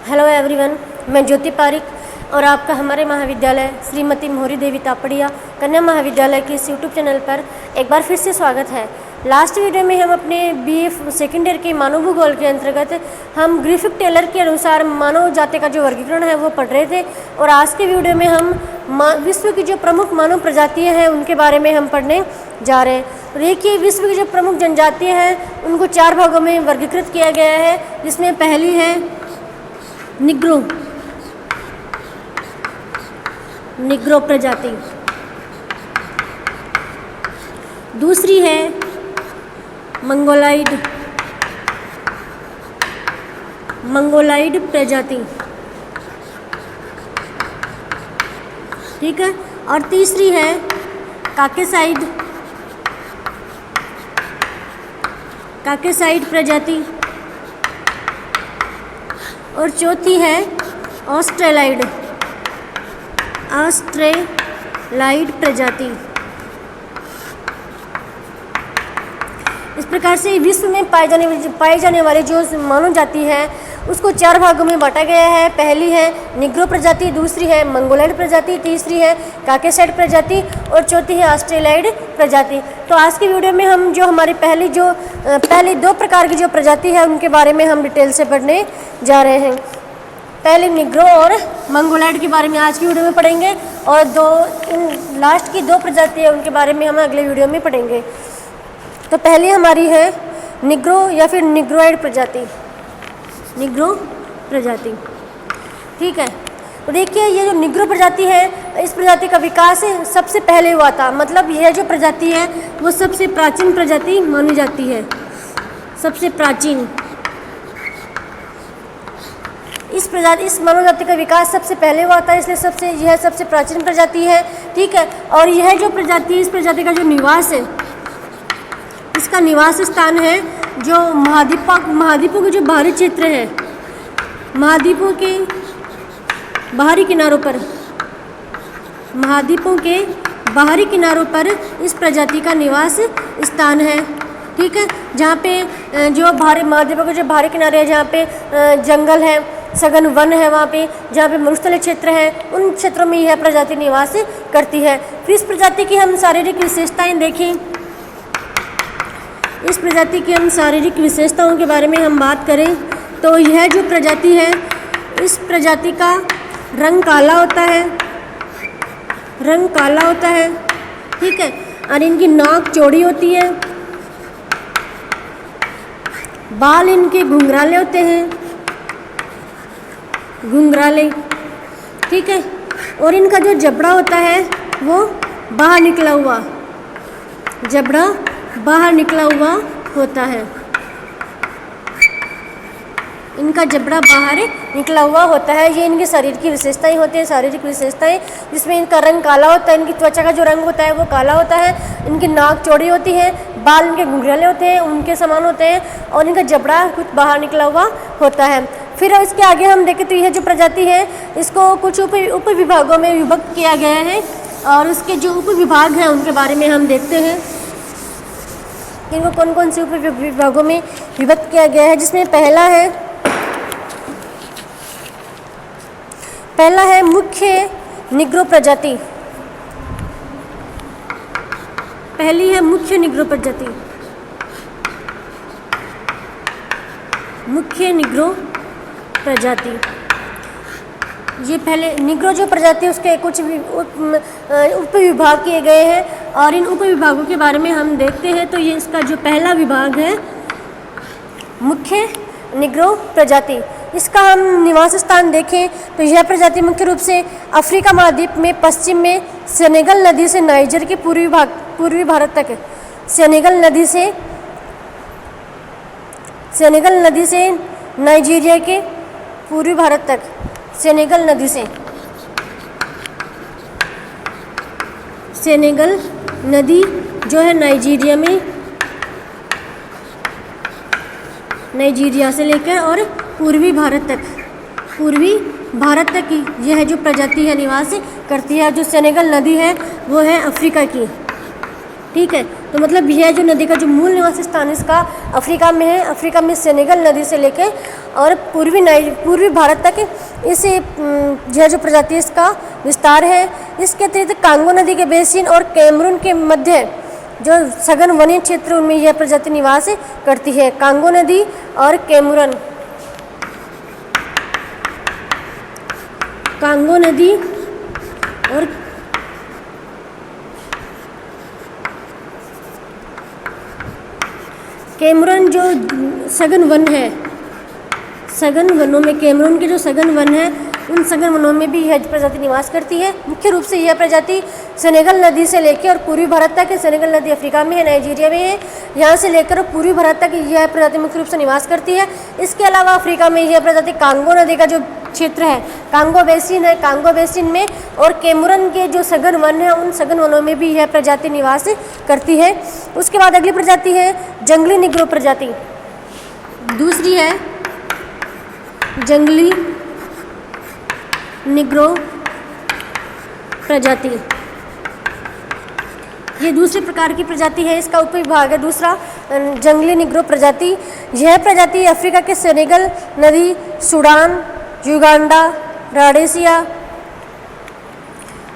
Hello everyone, मैं ज्योति पारिक और आपका हमारे महाविद्यालय श्रीमती मोहरी देवी तापड़िया कन्या महाविद्यालय के इस यूट्यूब चैनल पर एक बार फिर से स्वागत है। लास्ट वीडियो में हम अपने बीए सेकेंड ईयर के मानव भूगोल के अंतर्गत हम ग्रिफिथ टेलर के अनुसार मानव जाति का जो वर्गीकरण है वो पढ़ रहे थे और आज के वीडियो में हम विश्व की जो प्रमुख मानव प्रजातियाँ हैं उनके बारे में हम पढ़ने जा रहे हैं। और देखिए, विश्व की जो प्रमुख जनजातियाँ हैं उनको 4 भागों में वर्गीकृत किया गया है, जिसमें पहली है निग्रो प्रजाति, दूसरी है मंगोलाइड प्रजाति, ठीक है, और तीसरी है काकेसाइड प्रजाति और चौथी है ऑस्ट्रेलाइड प्रजाति। इस प्रकार से विश्व में पाए जाने वाली जो मानव जाति है उसको 4 भागों में बांटा गया है। पहली है निग्रो प्रजाति, दूसरी है मंगोलाइड प्रजाति, तीसरी है काकेसाइड प्रजाति और चौथी है ऑस्ट्रेलाइड प्रजाति। तो आज की वीडियो में हम जो हमारी पहली 2 प्रकार की जो प्रजाति है उनके बारे में हम डिटेल से पढ़ने जा रहे हैं। पहले निग्रो और मंगोलाइड के बारे में आज की वीडियो में पढ़ेंगे और लास्ट की 2 प्रजाति है उनके बारे में हम अगले वीडियो में पढ़ेंगे। तो पहली हमारी है निग्रो या फिर निग्रोइड प्रजाति, ठीक है। तो देखिए, ये जो निग्रो प्रजाति है इस प्रजाति का विकास सबसे पहले हुआ था, मतलब यह जो प्रजाति है वो सबसे प्राचीन प्रजाति मानी जाती है, सबसे प्राचीन। इस मानव जाति का विकास सबसे पहले हुआ था, इसलिए यह सबसे प्राचीन प्रजाति है, ठीक है। और यह जो प्रजाति, इस प्रजाति का जो निवास है, इसका निवास स्थान है जो महाद्वीपों के जो बाहरी क्षेत्र है, महाद्वीपों के बाहरी किनारों पर इस प्रजाति का निवास स्थान है, ठीक है। जहाँ पे जो महाद्वीपों के जो बाहरी किनारे हैं, जहाँ पे जंगल है, सघन वन है, वहाँ पे जहाँ पे मरुस्थलीय क्षेत्र है, उन क्षेत्रों में यह प्रजाति निवास करती है। फिर इस प्रजाति की हम शारीरिक विशेषताएं देखें, इस प्रजाति की हम शारीरिक विशेषताओं के बारे में हम बात करें तो यह जो प्रजाति है, इस प्रजाति का रंग काला होता है, ठीक है। और इनकी नाक चौड़ी होती है, बाल इनके घुंघराले होते हैं, ठीक है। और इनका जो जबड़ा होता है वो बाहर निकला हुआ होता है, इनका जबड़ा बाहर निकला हुआ होता है। ये इनकी शरीर की विशेषताएं होती हैं, शारीरिक विशेषताएं, जिसमें इनका रंग काला होता है, इनकी त्वचा का जो रंग होता है वो काला होता है, इनकी नाक चौड़ी होती है, बाल इनके घुंघराले होते हैं, उनके समान होते हैं और इनका जबड़ा कुछ बाहर निकला हुआ होता है। फिर इसके आगे हम देखें तो यह जो प्रजाति है इसको कुछ उप विभागों में विभक्त किया गया है और उसके जो उप विभाग हैं उनके बारे में हम देखते हैं, इनको कौन कौन से उप विभागों में विभक्त किया गया है। जिसमें पहला है मुख्य निग्रो प्रजाति। पहली है मुख्य निग्रो प्रजाति। ये पहले निग्रो जो प्रजाति उसके कुछ उप विभाग किए गए हैं और इन उप विभागों के बारे में हम देखते हैं। तो ये इसका जो पहला विभाग है मुख्य निग्रो प्रजाति, इसका हम निवास स्थान देखें तो यह प्रजाति मुख्य रूप से अफ्रीका महाद्वीप में पश्चिम में सेनेगल नदी से नाइजर के पूर्वी भारत तक, सेनेगल नदी से नाइजीरिया के पूर्वी भारत तक, सेनेगल नदी जो है नाइजीरिया से लेकर और पूर्वी भारत तक की यह जो प्रजाति है निवास करती है। जो सेनेगल नदी है वो है अफ्रीका की, ठीक है। तो मतलब यह जो नदी का जो मूल निवास स्थान इसका अफ्रीका में है। अफ्रीका में सेनेगल नदी से लेकर और पूर्वी भारत तक इस यह जो प्रजाति इसका विस्तार है। इसके अतिरिक्त कांगो नदी के बेसिन और कैमरून के मध्य जो सघन वन्य क्षेत्र उनमें यह प्रजाति निवास करती है। कांगो नदी और कैमरून, कांगो नदी और कैमरून जो सघन वन है, सघन वनों में कैमरून के जो सघन वन है उन सघन वनों में भी यह प्रजाति निवास करती है। मुख्य रूप से यह प्रजाति सेनेगल नदी से लेकर और पूर्वी भारत तक, सेनेगल नदी अफ्रीका में है, नाइजीरिया में है, यहाँ से लेकर पूर्वी भारत तक यह प्रजाति मुख्य रूप से निवास करती है। इसके अलावा अफ्रीका में यह प्रजाति कांगो नदी का जो क्षेत्र है, कांगो बेसिन है, कांगो बेसिन में और कैमरून के जो सघन वन है उन सघन वनों में भी यह प्रजाति निवास करती है। उसके बाद अगली प्रजाति है जंगली निग्रो प्रजाति। दूसरी है जंगली निग्रो प्रजाति। ये दूसरे प्रकार की प्रजाति है, इसका उपविभाग है दूसरा जंगली निग्रो प्रजाति। यह प्रजाति अफ्रीका के सेनेगल नदी, सूडान, युगांडा, रोडेशिया,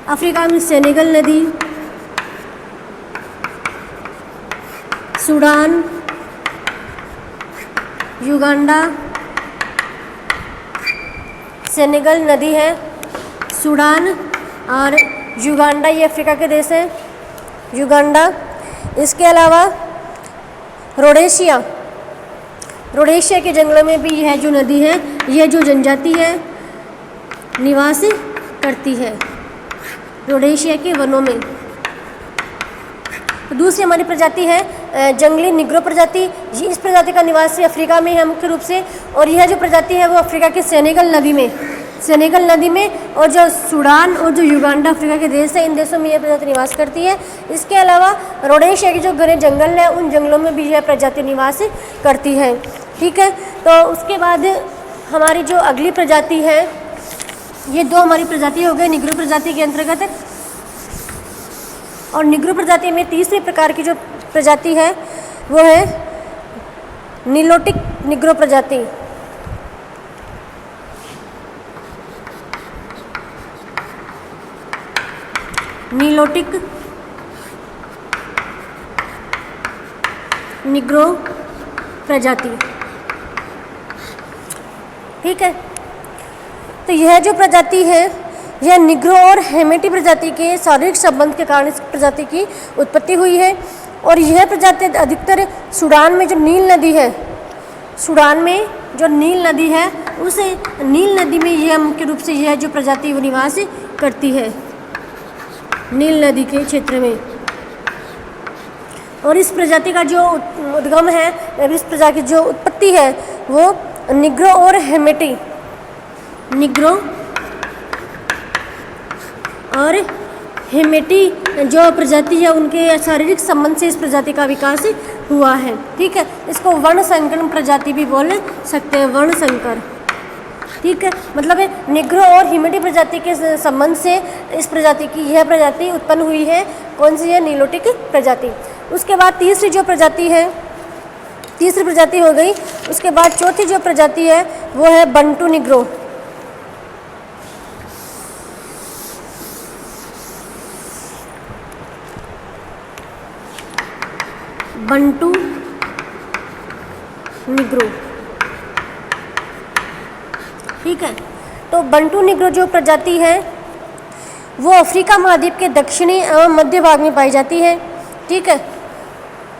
अफ्रीका में सेनेगल नदी, सूडान, युगांडा, सेनेगल नदी है, सूडान और युगांडा, ये अफ्रीका के देश हैं, युगांडा। इसके अलावा रोडेशिया, रोडेशिया के जंगलों में भी यह जो नदी है, यह जो जनजाति है निवास करती है रोडेशिया के वनों में। तो दूसरी हमारी प्रजाति है जंगली निग्रो प्रजाति। इस प्रजाति का निवासी अफ्रीका में है मुख्य रूप से, और यह जो प्रजाति है वो अफ्रीका के सेनेगल नदी में और जो सूडान और जो युगांडा अफ्रीका के देश है, इन देशों में यह प्रजाति निवास करती है। इसके अलावा रोडेशिया के जो घने जंगल है उन जंगलों में भी यह प्रजाति निवास करती है। ठीक है, तो उसके बाद हमारी जो अगली प्रजाति है, ये दो हमारी प्रजाति हो गई निग्रो प्रजाति के अंतर्गत। और निग्रो प्रजाति में तीसरे प्रकार की जो प्रजाति है वो है नीलोटिक निग्रो प्रजाति। नीलोटिक निग्रो प्रजाति। ठीक है, तो यह जो प्रजाति है यह निग्रो और हेमेटी प्रजाति के शारीरिक संबंध के कारण इस प्रजाति की उत्पत्ति हुई है। और यह प्रजाति अधिकतर सूडान में जो नील नदी है, सूडान में जो नील नदी है उस नील नदी में यह मुख्य रूप से यह जो प्रजाति वो निवास करती है, नील नदी के क्षेत्र में। और इस प्रजाति का जो उद्गम है, इस प्रजाति की जो उत्पत्ति है वो निग्रो और हेमेटी, निग्रो और हेमेटी जो प्रजाति है उनके शारीरिक संबंध से इस प्रजाति का विकास हुआ है। ठीक है, इसको वर्णसंकर प्रजाति भी बोल सकते हैं, वर्णसंकर। ठीक है, मतलब निग्रो और हेमेटी प्रजाति के संबंध से इस प्रजाति की यह प्रजाति उत्पन्न हुई है। कौन सी है? नीलोटिक प्रजाति। उसके बाद तीसरी जो प्रजाति है, तीसरी प्रजाति हो गई। उसके बाद चौथी जो प्रजाति है वो है बंटू निग्रो। बंटू निग्रो। ठीक है, तो बंटू निग्रो जो प्रजाति है वो अफ्रीका महाद्वीप के दक्षिणी एवं मध्य भाग में पाई जाती है। ठीक है,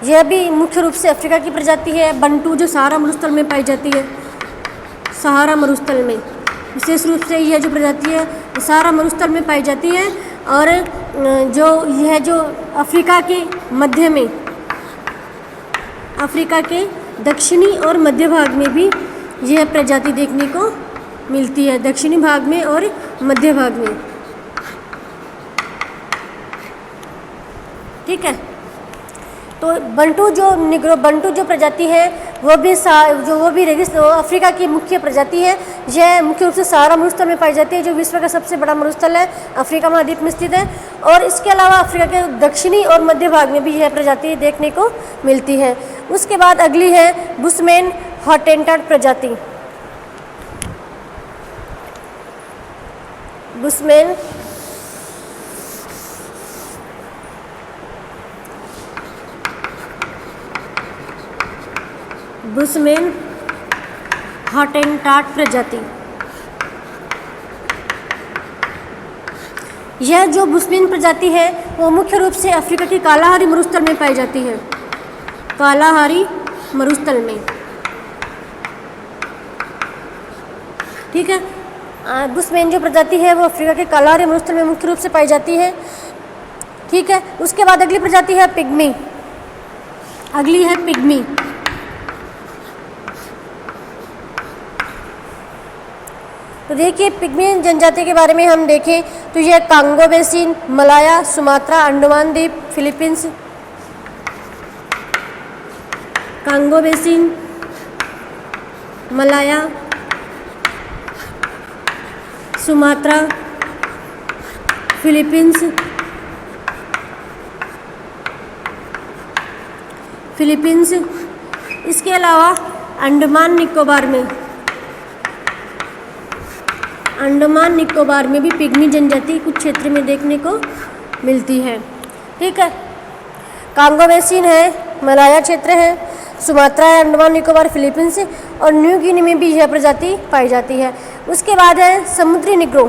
यह भी मुख्य रूप से अफ्रीका की प्रजाति है। बंटू जो सहारा मरुस्थल में पाई जाती है, सहारा मरुस्थल में विशेष रूप से यह जो प्रजाति है सहारा मरुस्थल में पाई जाती है। और जो यह जो अफ्रीका के मध्य में, अफ्रीका के दक्षिणी और मध्य भाग में भी यह प्रजाति देखने को मिलती है, दक्षिणी भाग में और मध्य भाग में। ठीक है, तो बंटू जो प्रजाति है वो भी अफ्रीका की मुख्य प्रजाति है। यह मुख्य रूप से सहारा मरुस्थल में पाई जाती है, जो विश्व का सबसे बड़ा मरुस्थल है, अफ्रीका महाद्वीप में स्थित है। और इसके अलावा अफ्रीका के दक्षिणी और मध्य भाग में भी यह प्रजाति देखने को मिलती है। उसके बाद अगली है बुशमैन हॉटेंटॉट प्रजाति। बुशमैन हॉटेंटॉट प्रजाति। यह जो बुशमैन प्रजाति है वो मुख्य रूप से अफ्रीका के कालाहारी मरुस्थल में पाई जाती है, कालाहारी मरुस्थल में। ठीक है, बुशमैन जो प्रजाति है वो अफ्रीका के कालाहारी मरुस्थल में मुख्य रूप से पाई जाती है। ठीक है, उसके बाद अगली प्रजाति है पिग्मी। अगली है पिग्मी। तो देखिए पिग्मी जनजाति के बारे में हम देखें तो यह Congo basin, Malaya, Sumatra, Andaman द्वीप, Philippines, Congo basin, Malaya, Sumatra, Philippines, इसके अलावा अंडमान निकोबार में भी पिग्मी जनजाति कुछ क्षेत्र में देखने को मिलती है। ठीक है, कांगो बेसिन है, मलाया क्षेत्र है, सुमात्रा है, अंडमान निकोबार, फिलीपींस और न्यू गिनी में भी यह प्रजाति पाई जाती है। उसके बाद है समुद्री निग्रो।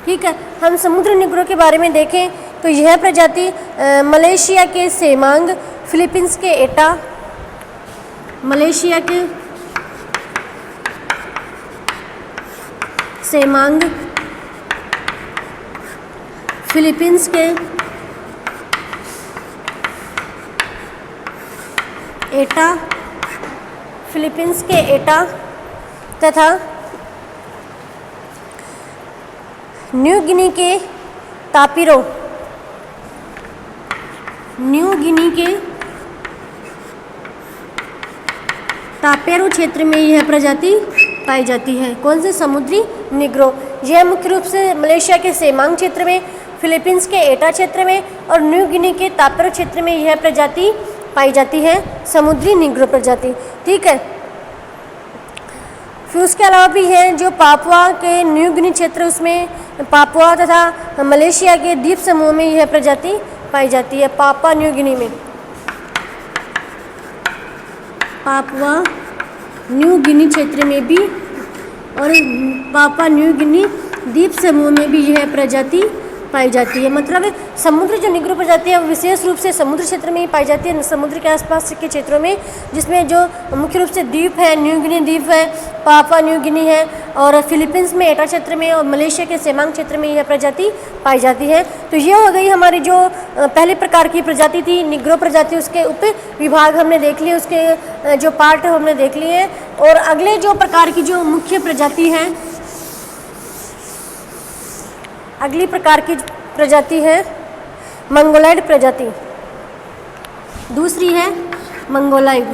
ठीक है, हम समुद्री निग्रो के बारे में देखें तो यह प्रजाति मलेशिया के सेमांग, फिलीपींस के एटा, मलेशिया के सेमांग, फिलीपींस के एटा तथा न्यू गिनी के तापिरो क्षेत्र में यह प्रजाति पाई जाती है। कौन से? समुद्री निग्रो। यह मुख्य रूप से मलेशिया के सेमांग क्षेत्र में, फिलीपींस के एटा क्षेत्र में और न्यू गिनी के तापिरो क्षेत्र में यह प्रजाति पाई जाती है, समुद्री निग्रो प्रजाति। ठीक है, फिर उसके अलावा भी है जो पापुआ के न्यू गिनी क्षेत्र, उसमें पापुआ तथा मलेशिया के द्वीप समूह में यह प्रजाति पाई जाती है। पापुआ न्यू गिनी में, पापुआ न्यू गिनी क्षेत्र में भी और पापुआ न्यू गिनी द्वीप समूह में भी यह प्रजाति पाई जाती है। मतलब समुद्र जो निग्रो प्रजाति है वो विशेष रूप से समुद्र क्षेत्र में ही पाई जाती है, समुद्र के आसपास के क्षेत्रों में, जिसमें जो मुख्य रूप से द्वीप है, न्यू गिनी द्वीप है, पापुआ न्यू गिनी है और फिलीपींस में एटा क्षेत्र में और मलेशिया के सेमांग क्षेत्र में यह प्रजाति पाई जाती है। तो ये हो गई हमारी जो पहली प्रकार की प्रजाति थी निग्रो प्रजाति, उसके उप विभाग हमने देख लिए, उसके जो पार्ट हमने देख लिए। और अगले जो प्रकार की जो मुख्य प्रजाति है, अगली प्रकार की प्रजाति है मंगोलाइड प्रजाति। दूसरी है मंगोलाइड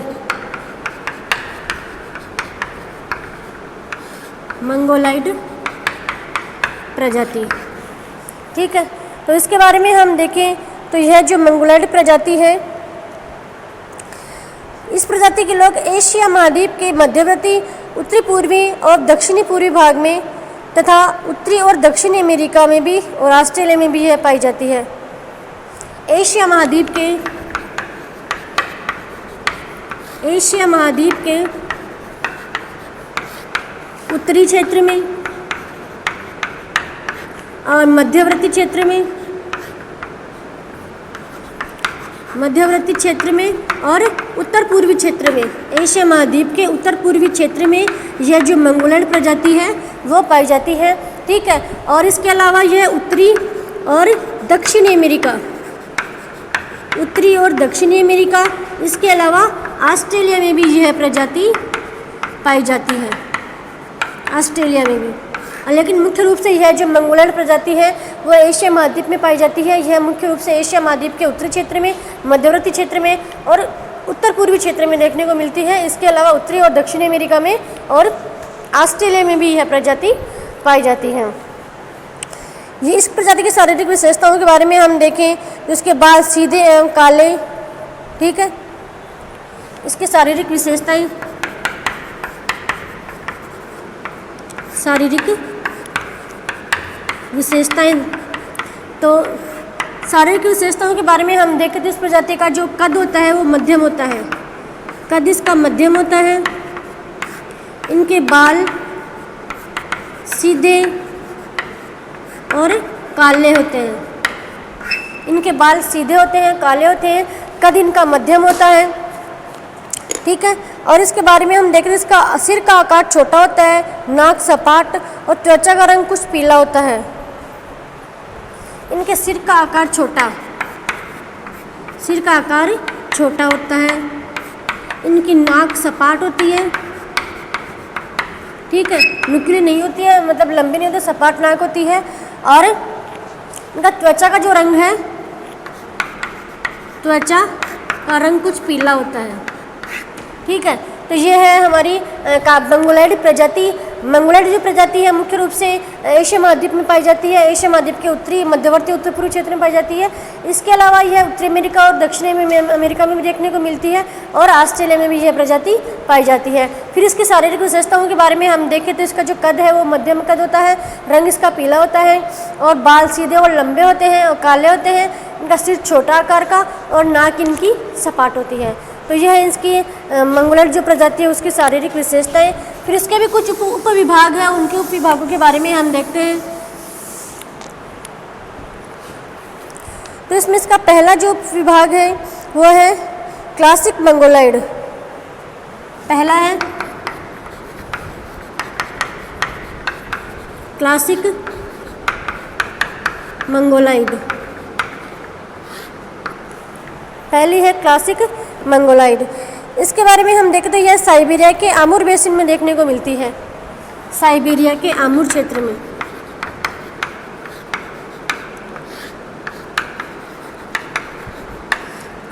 प्रजाति। ठीक है, तो इसके बारे में हम देखें तो यह जो मंगोलाइड प्रजाति है, इस प्रजाति के लोग एशिया महाद्वीप के मध्यवर्ती, उत्तरी पूर्वी और दक्षिणी पूर्वी भाग में तथा उत्तरी और दक्षिणी अमेरिका में भी और ऑस्ट्रेलिया में भी यह पाई जाती है। एशिया महाद्वीप के उत्तरी क्षेत्र में और मध्यवर्ती क्षेत्र में और उत्तर पूर्वी क्षेत्र में, एशिया महाद्वीप के उत्तर पूर्वी क्षेत्र में यह जो मंगोलाइड प्रजाति है वो पाई जाती है। ठीक है, और इसके अलावा यह उत्तरी और दक्षिणी अमेरिका, इसके अलावा ऑस्ट्रेलिया में भी यह प्रजाति पाई जाती है, ऑस्ट्रेलिया में भी। लेकिन मुख्य रूप से यह जो मंगोलैंड प्रजाति है वो एशिया महाद्वीप में पाई जाती है। यह मुख्य रूप से एशिया महाद्वीप के उत्तरी क्षेत्र में, मध्यवर्ती क्षेत्र में और उत्तर पूर्वी क्षेत्र में देखने को मिलती है। इसके अलावा उत्तरी और दक्षिणी अमेरिका में और ऑस्ट्रेलिया में भी यह प्रजाति पाई जाती है। ये इस प्रजाति की शारीरिक विशेषताओं के बारे में हम देखें तो इसके बाल सीधे एवं काले, ठीक है। इसके शारीरिक विशेषताएं, तो शारीरिक विशेषताओं के बारे में हम देखें तो इस प्रजाति का जो कद होता है वो मध्यम होता है। कद इसका मध्यम होता है। इनके बाल सीधे और काले होते हैं। इनके बाल सीधे होते हैं, काले होते हैं। कद इनका मध्यम होता है, ठीक है। और इसके बारे में हम देखें, इसका सिर का आकार छोटा होता है, नाक सपाट और त्वचा का रंग कुछ पीला होता है। इनके सिर का आकार छोटा होता है। इनकी नाक सपाट होती है, ठीक है, नुकीली नहीं होती है, मतलब लंबी नहीं होती, सपाट नाक होती है। और इनका त्वचा का जो रंग है, त्वचा का रंग कुछ पीला होता है, ठीक है। तो ये है हमारी मंगोलैंड प्रजाति। मंगोलैंड जो प्रजाति है मुख्य रूप से एशिया महाद्वीप में पाई जाती है। एशिया महाद्वीप के उत्तरी, मध्यवर्ती, उत्तर पूर्वी क्षेत्र में पाई जाती है। इसके अलावा यह उत्तरी अमेरिका और दक्षिणी अमेरिका में भी देखने को मिलती है और ऑस्ट्रेलिया में भी यह प्रजाति पाई जाती है। फिर इसकी शारीरिक विशेषताओं के बारे में हम देखें तो इसका जो कद है वो मध्यम कद होता है, रंग इसका पीला होता है और बाल सीधे और लंबे होते हैं और काले होते हैं। इनका सिर छोटा आकार का और नाक इनकी सपाट होती है। तो यह है इसकी मंगोलैंड जो प्रजाति है उसकी शारीरिक विशेषताएं। फिर इसके भी कुछ उपविभाग हैं, उनके उपविभागों के बारे में हम देखते हैं। तो इसमें इसका पहला जो उपविभाग है वो है क्लासिक मंगोलैंड। पहला है क्लासिक मंगोलैंड। पहली है क्लासिक मंगोलैंड। इसके बारे में हम देखें तो यह साइबेरिया के आमुर बेसिन में देखने को मिलती है। साइबेरिया के आमुर क्षेत्र में।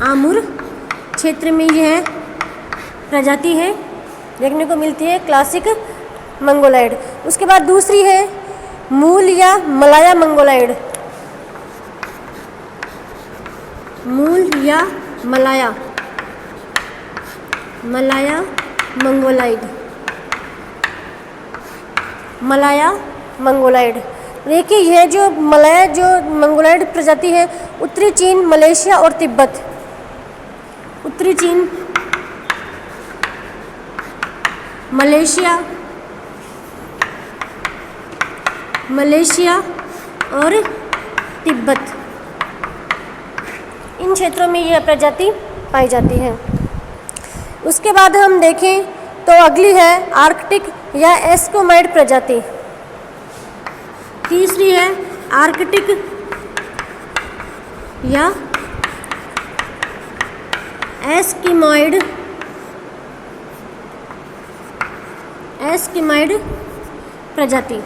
आमुर क्षेत्र में यह प्रजाति है देखने को मिलती है, क्लासिक मंगोलैंड। उसके बाद दूसरी है मूल या मलाया मंगोलैंड। मूल या मलाया मंगोलैंड। मलाया मंगोलैंड। देखिए यह जो मलाया जो मंगोलैंड प्रजाति है उत्तरी चीन, मलेशिया और तिब्बत, उत्तरी चीन, मलेशिया और तिब्बत, इन क्षेत्रों में यह प्रजाति पाई जाती है। उसके बाद हम देखें तो अगली है आर्कटिक या एस्किमोइड प्रजाति। तीसरी है आर्कटिक या एस्किमोइड प्रजाति,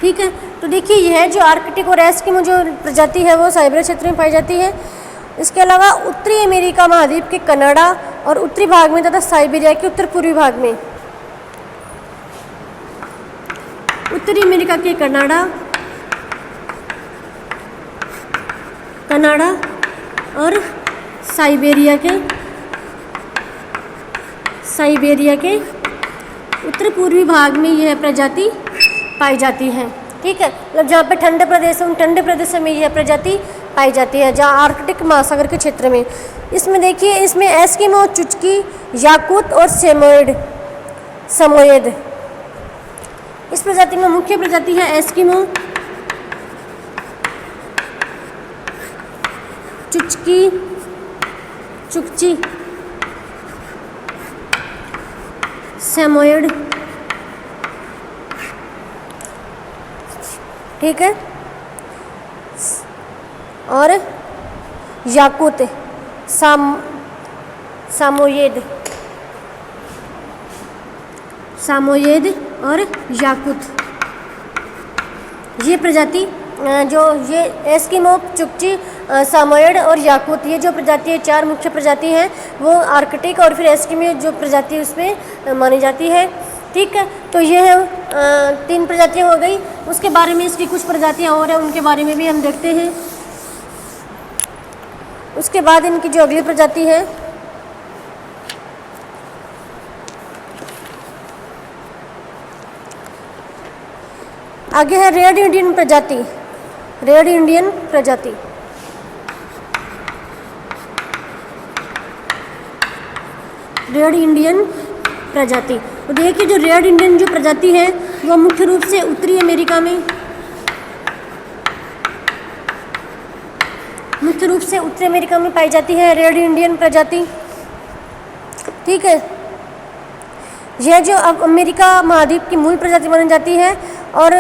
ठीक है। तो देखिए यह जो आर्कटिक और एस्किमो जो प्रजाति है वो साइबेरिया क्षेत्र में पाई जाती है। इसके अलावा उत्तरी अमेरिका महाद्वीप के कनाडा और उत्तरी भाग में तथा साइबेरिया के उत्तर पूर्वी भाग में, उत्तरी अमेरिका के कनाडा और साइबेरिया के उत्तर पूर्वी भाग में यह प्रजाति पाई जाती है, ठीक है। मतलब जहाँ पे ठंडे प्रदेश है उन ठंडे प्रदेशों में यह प्रजाति पाई जाती है, जहाँ आर्कटिक महासागर के क्षेत्र में। इसमें देखिए इसमें एस्किमो, चुचकी, याकूत और समोयेद। इस प्रजाति में मुख्य प्रजाति है एस्किमो, चुकची, समोयेड, ठीक है, और याकूत, सामोयेद और याकुत। ये प्रजाति जो ये एस्किमो, चुकची, सामोयड और याकुत, ये जो प्रजाति है 4 मुख्य प्रजाति हैं, वो आर्कटिक और फिर एस्किमो जो प्रजाति है उसमें मानी जाती है। ठीक है, तो ये है 3 प्रजातियाँ हो गई। उसके बारे में इसकी कुछ प्रजातियाँ और हैं, उनके बारे में भी हम देखते हैं। उसके बाद इनकी जो अगली प्रजाति है, आगे है रेड इंडियन प्रजाति। रेड इंडियन प्रजाति, रेड इंडियन प्रजाति। तो देखिए जो रेड इंडियन जो प्रजाति है वो मुख्य रूप से उत्तरी अमेरिका में, मुख्य रूप से उत्तरी अमेरिका में पाई जाती है रेड इंडियन प्रजाति। ठीक है, यह जो अब अमेरिका महाद्वीप की मूल प्रजाति मानी जाती है और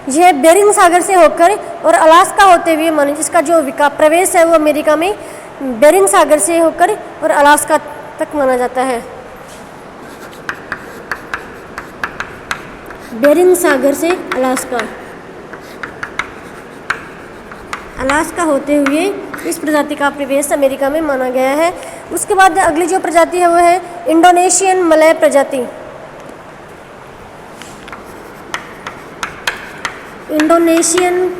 यह बेरिंग सागर से होकर और अलास्का होते हुए मानी, जिसका जो प्रवेश है वो अमेरिका में बेरिंग सागर से होकर और अलास्का तक माना जाता है। बेरिंग सागर से अलास्का होते हुए इस प्रजाति का प्रवेश अमेरिका में माना गया है। उसके बाद अगली जो प्रजाति है वो है इंडोनेशियन मलय प्रजाति। इंडोनेशियन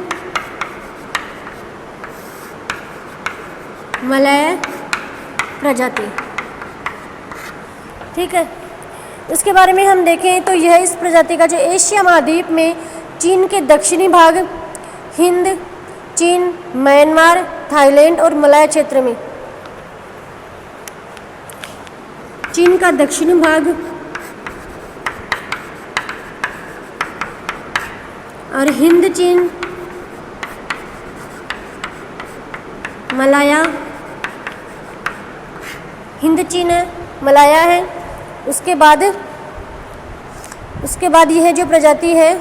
मलय प्रजाति। ठीक है, इसके बारे में हम देखें तो यह इस प्रजाति का जो एशिया महाद्वीप में चीन के दक्षिणी भाग, हिंद, चीन, म्यांमार, थाईलैंड और मलय क्षेत्र में, चीन का दक्षिणी भाग और हिंद चीन, मलाया, हिंद चीन है, मलाया है। उसके बाद यह जो प्रजाति है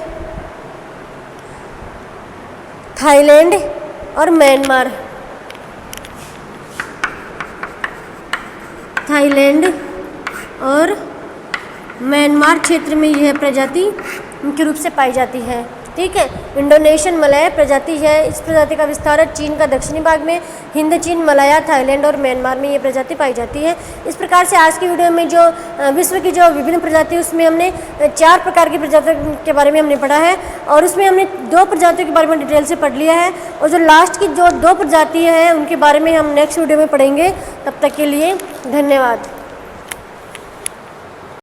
थाईलैंड और म्यांमार, थाईलैंड और म्यांमार क्षेत्र में यह प्रजाति मुख्य रूप से पाई जाती है। ठीक है, इंडोनेशियन मलय प्रजाति है। इस प्रजाति का विस्तार चीन का दक्षिणी भाग में, हिंद चीन, मलाया, थाईलैंड और म्यांमार में ये प्रजाति पाई जाती है। इस प्रकार से आज की वीडियो में जो विश्व की जो विभिन्न प्रजाति, उसमें हमने 4 प्रकार की प्रजातियों के बारे में हमने पढ़ा है और उसमें हमने 2 प्रजातियों के बारे में डिटेल से पढ़ लिया है और जो लास्ट की जो 2 प्रजातियाँ हैं उनके बारे में हम नेक्स्ट वीडियो में पढ़ेंगे। तब तक के लिए धन्यवाद।